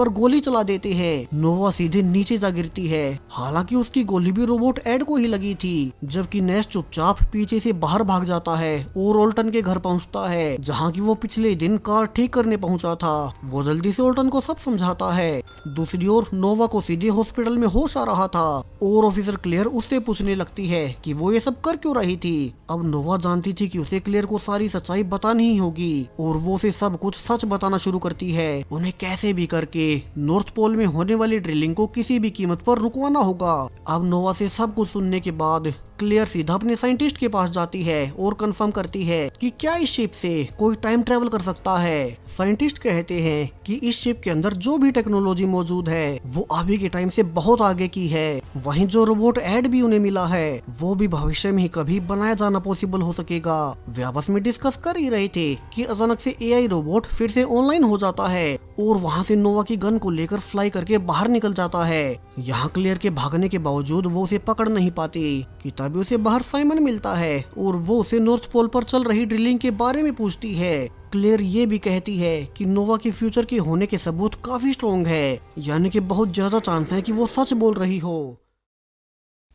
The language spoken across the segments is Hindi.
पर गोली चला देते हैं। नोवा सीधे नीचे जा गिरती है। हालांकि उसकी गोली भी रोबोट एड को ही लगी थी, जबकि नेस चुपचाप पीछे से बाहर भाग जाता है और ओल्टन के घर पहुंचता है, जहां की वो पिछले दिन कार ठीक करने पहुंचा था। वो जल्दी से ओल्टन को सब समझाता है। दूसरी ओर नोवा को सीधे हॉस्पिटल में होश आ रहा था और ऑफिसर क्लेयर उससे पूछने लगती है कि वो ये सब कर क्यों रही थी। अब नोवा जानती थी कि उसे क्लेयर को सारी सच्चाई बतानी ही होगी और वो उसे सब कुछ सच बताना शुरू करती है। उन्हें कैसे भी करके नॉर्थ पोल में होने वाली ड्रिलिंग को किसी भी कीमत पर रुकवाना होगा। अब नोवा से सब कुछ सुनने के बाद क्लेयर सीधा अपने साइंटिस्ट के पास जाती है और कंफर्म करती है कि क्या इस शिप से कोई टाइम ट्रेवल कर सकता है। साइंटिस्ट कहते हैं कि इस शिप के अंदर जो भी टेक्नोलॉजी मौजूद है वो अभी के टाइम से बहुत आगे की है। वहीं जो रोबोट एड भी उन्हें मिला है वो भी भविष्य में ही कभी बनाया जाना पॉसिबल हो सकेगा। वे आपस में डिस्कस कर ही रहे थे कि अचानक से एआई रोबोट फिर से ऑनलाइन हो जाता है और वहाँ से नोवा की गन को लेकर फ्लाई करके बाहर निकल जाता है। यहाँ क्लियर के भागने के बावजूद वो उसे पकड़ नहीं पाती कि तभी उसे बाहर साइमन मिलता है और वो उसे नॉर्थ पोल पर चल रही ड्रिलिंग के बारे में पूछती है। क्लेयर ये भी कहती है कि नोवा के फ्यूचर के होने के सबूत काफी स्ट्रॉन्ग है, यानी कि बहुत ज्यादा चांस है कि वो सच बोल रही हो।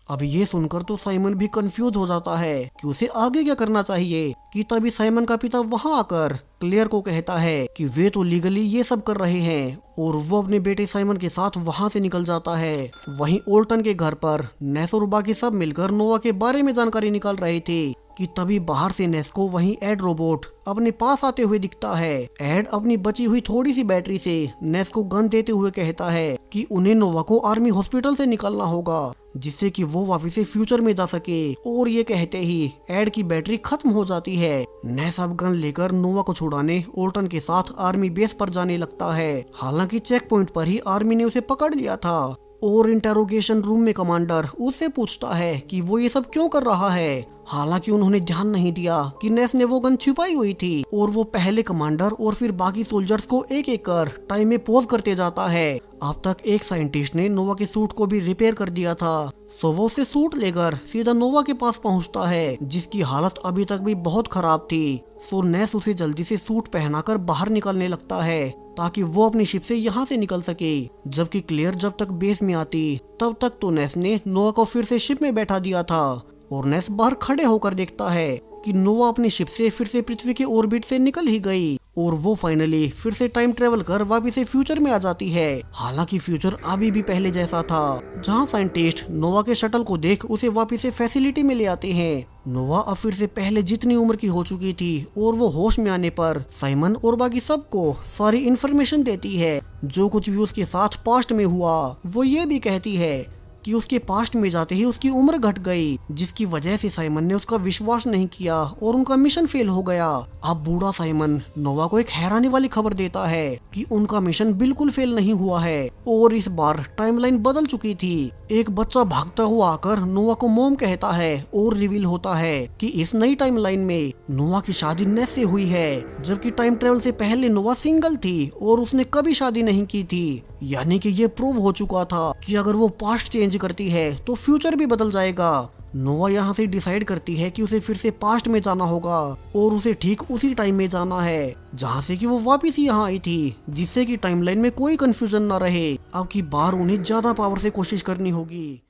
अब ये सुनकर तो साइमन भी कंफ्यूज हो जाता है कि उसे आगे क्या करना चाहिए कि तभी साइमन का पिता वहां आकर क्लेयर को कहता है कि वे तो लीगली ये सब कर रहे हैं और वो अपने बेटे साइमन के साथ वहां से निकल जाता है। वहीं ओल्टन के घर पर नेस और बाकी सब मिलकर नोवा के बारे में जानकारी निकाल रहे थे कि तभी बाहर से नेस को वहीं एड रोबोट अपने पास आते हुए दिखता है। एड अपनी बची हुई थोड़ी सी बैटरी से नेस को गन देते हुए कहता है कि उन्हें नोवा को आर्मी हॉस्पिटल से निकालना होगा जिससे कि वो वापस से फ्यूचर में जा सके। और ये कहते ही एड की बैटरी खत्म हो जाती है। नेस अब गन लेकर नोवा को छुड़ाने ओल्टन के साथ आर्मी बेस पर जाने लगता है। हालांकि चेक पॉइंट पर ही आर्मी ने उसे पकड़ लिया था और इंटेरोगेशन रूम में कमांडर उससे पूछता है कि वो ये सब क्यों कर रहा है। हालांकि उन्होंने ध्यान नहीं दिया कि नेस ने वो गन छुपाई हुई थी और वो पहले कमांडर और फिर बाकी सोल्जर्स को एक एक कर टाइम में पोज करते जाता है। अब तक एक साइंटिस्ट ने नोवा के सूट को भी रिपेयर कर दिया था, सो वो उसे सूट लेकर सीधा नोवा के पास पहुंचता है जिसकी हालत अभी तक भी बहुत खराब थी। सो नेस उसे जल्दी से सूट पहनाकर बाहर निकलने लगता है ताकि वो अपनी शिप से यहाँ से निकल सके। जबकि क्लियर जब तक बेस में आती तब तक तो नेस ने नोवा को फिर से शिप में बैठा दिया था और नेस बाहर खड़े होकर देखता है कि नोवा अपनी शिप से फिर से पृथ्वी के ऑर्बिट से निकल ही गई और वो फाइनली फिर से टाइम ट्रेवल कर वापस से फ्यूचर में आ जाती है। हालांकि फ्यूचर अभी भी पहले जैसा था, जहां साइंटिस्ट नोवा के शटल को देख उसे वापस से फैसिलिटी में ले आते हैं। नोवा अब फिर से पहले जितनी उम्र की हो चुकी थी और वो होश में आने पर साइमन और बाकी सबको सारी इन्फॉर्मेशन देती है जो कुछ भी उसके साथ पास्ट में हुआ। वो ये भी कहती है कि उसके पास्ट में जाते ही उसकी उम्र घट गई जिसकी वजह से साइमन ने उसका विश्वास नहीं किया और उनका मिशन फेल हो गया। अब बूढ़ा साइमन नोवा को एक हैरानी वाली खबर देता है कि उनका मिशन बिल्कुल फेल नहीं हुआ है और इस बार टाइमलाइन बदल चुकी थी। एक बच्चा भागता हुआ आकर नोवा को मोम कहता है और रिवील होता है कि इस नई टाइमलाइन में नोवा की शादी नेस से हुई है, जबकि टाइम ट्रेवल से पहले नोवा सिंगल थी और उसने कभी शादी नहीं की थी। यानी कि ये प्रूव हो चुका था कि अगर वो पास्ट चेंज करती है तो फ्यूचर भी बदल जाएगा। नोवा यहाँ से डिसाइड करती है कि उसे फिर से पास्ट में जाना होगा और उसे ठीक उसी टाइम में जाना है जहाँ से कि वो वापस यहाँ आई थी, जिससे कि टाइमलाइन में कोई कंफ्यूजन ना रहे। अब की बार उन्हें ज्यादा पावर से कोशिश करनी होगी।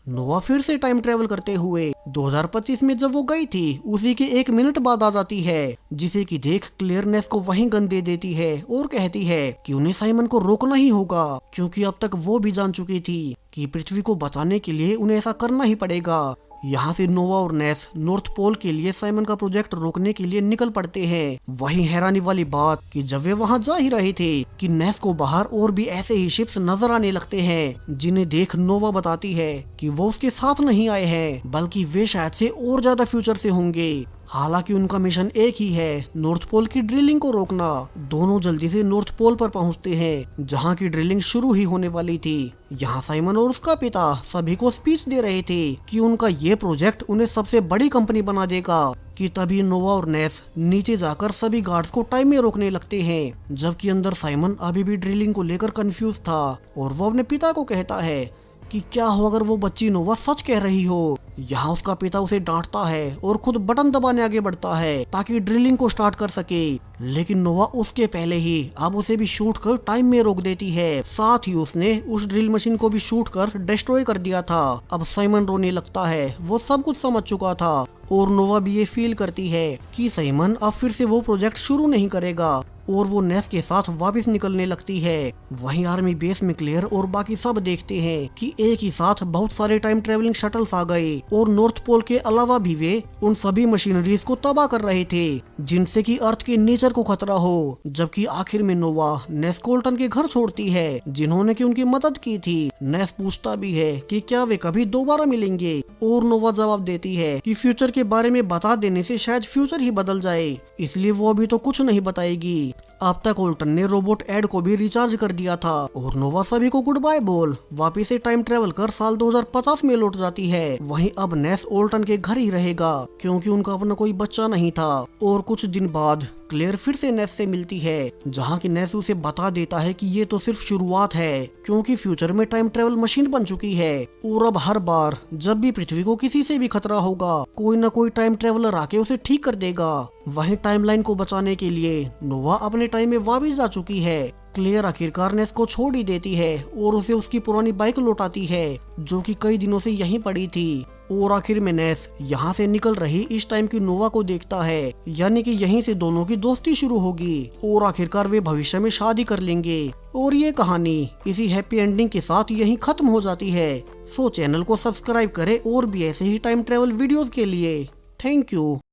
नोवा फिर से टाइम ट्रेवल करते हुए 2025 में जब वो गई थी उसी के 1 मिनट बाद आ जाती है, जिसे कि देख क्लियर नेस को वहीं गन दे देती है और कहती है कि उन्हें साइमन को रोकना ही होगा क्योंकि अब तक वो भी जान चुकी थी कि पृथ्वी को बचाने के लिए उन्हें ऐसा करना ही पड़ेगा। यहाँ से नोवा और नेस नॉर्थ पोल के लिए साइमन का प्रोजेक्ट रोकने के लिए निकल पड़ते हैं। वही हैरानी वाली बात कि जब वे वहाँ जा ही रहे थे कि नेस को बाहर और भी ऐसे ही शिप्स नजर आने लगते हैं जिन्हें देख नोवा बताती है कि वो उसके साथ नहीं आए हैं बल्कि वे शायद से और ज्यादा फ्यूचर से होंगे। हालांकि उनका मिशन एक ही है, नॉर्थ पोल की ड्रिलिंग को रोकना। दोनों जल्दी से नॉर्थ पोल पर पहुंचते हैं जहां की ड्रिलिंग शुरू ही होने वाली थी। यहाँ साइमन और उसका पिता सभी को स्पीच दे रहे थे कि उनका ये प्रोजेक्ट उन्हें सबसे बड़ी कंपनी बना देगा कि तभी नोवा और नेस नीचे जाकर सभी गार्ड्स को टाइम में रोकने लगते हैं, जबकि अंदर साइमन अभी भी ड्रिलिंग को लेकर कंफ्यूज था और वो अपने पिता को कहता है कि क्या हो अगर वो बच्ची नोवा सच कह रही हो। यहाँ उसका पिता उसे डांटता है और खुद बटन दबाने आगे बढ़ता है ताकि ड्रिलिंग को स्टार्ट कर सके, लेकिन नोवा उसके पहले ही अब उसे भी शूट कर टाइम में रोक देती है। साथ ही उसने उस ड्रिल मशीन को भी शूट कर डिस्ट्रॉय कर दिया था। अब साइमन रोने लगता है, वो सब कुछ समझ चुका था और नोवा भी ये फील करती है कि साइमन अब फिर से वो प्रोजेक्ट शुरू नहीं करेगा और वो नेस के साथ वापस निकलने लगती है। वहीं आर्मी बेस में क्लेयर और बाकी सब देखते हैं कि एक ही साथ बहुत सारे टाइम ट्रेवलिंग शटल्स आ गए और नॉर्थ पोल के अलावा भी वे उन सभी मशीनरीज को तबाह कर रहे थे जिनसे कि अर्थ के नेचर को खतरा हो। जबकि आखिर में नोवा नेस कोल्टन के घर छोड़ती है जिन्होंने की उनकी मदद की थी। नेस पूछता भी है कि क्या वे कभी दोबारा मिलेंगे और नोवा जवाब देती है कि फ्यूचर के बारे में बता देने से शायद फ्यूचर ही बदल जाए, इसलिए वो अभी तो कुछ नहीं बताएगी। अब तक ओल्टन ने रोबोट एड को भी रिचार्ज कर दिया था और नोवा सभी को गुड बाय बोल वापिस से टाइम ट्रेवल कर साल 2050 में लौट जाती है। वहीं अब नेस ओल्टन के घर ही रहेगा क्योंकि उनका अपना कोई बच्चा नहीं था। और कुछ दिन बाद क्लेयर फिर से नेस से मिलती है जहाँ की नेस उसे बता देता है कि ये तो सिर्फ शुरुआत है क्योंकि फ्यूचर में टाइम ट्रेवल मशीन बन चुकी है और अब हर बार जब भी पृथ्वी को किसी से भी खतरा होगा कोई न कोई टाइम ट्रेवलर आके उसे ठीक कर देगा। वहीं टाइमलाइन को बचाने के लिए नोवा अपने टाइम में वापस जा चुकी है। क्लेयर आखिरकार नेस को छोड़ ही देती है और उसे उसकी पुरानी बाइक लौटाती है जो कि कई दिनों से यहीं पड़ी थी। और आखिर में नेस यहाँ से निकल रही इस टाइम की नोवा को देखता है, यानी कि यहीं से दोनों की दोस्ती शुरू होगी और आखिरकार वे भविष्य में शादी कर लेंगे। और ये कहानी इसी हैप्पी एंडिंग के साथ यहीं खत्म हो जाती है। सो चैनल को सब्सक्राइब करें और भी ऐसे ही टाइम ट्रेवल वीडियोस के लिए। Thank you.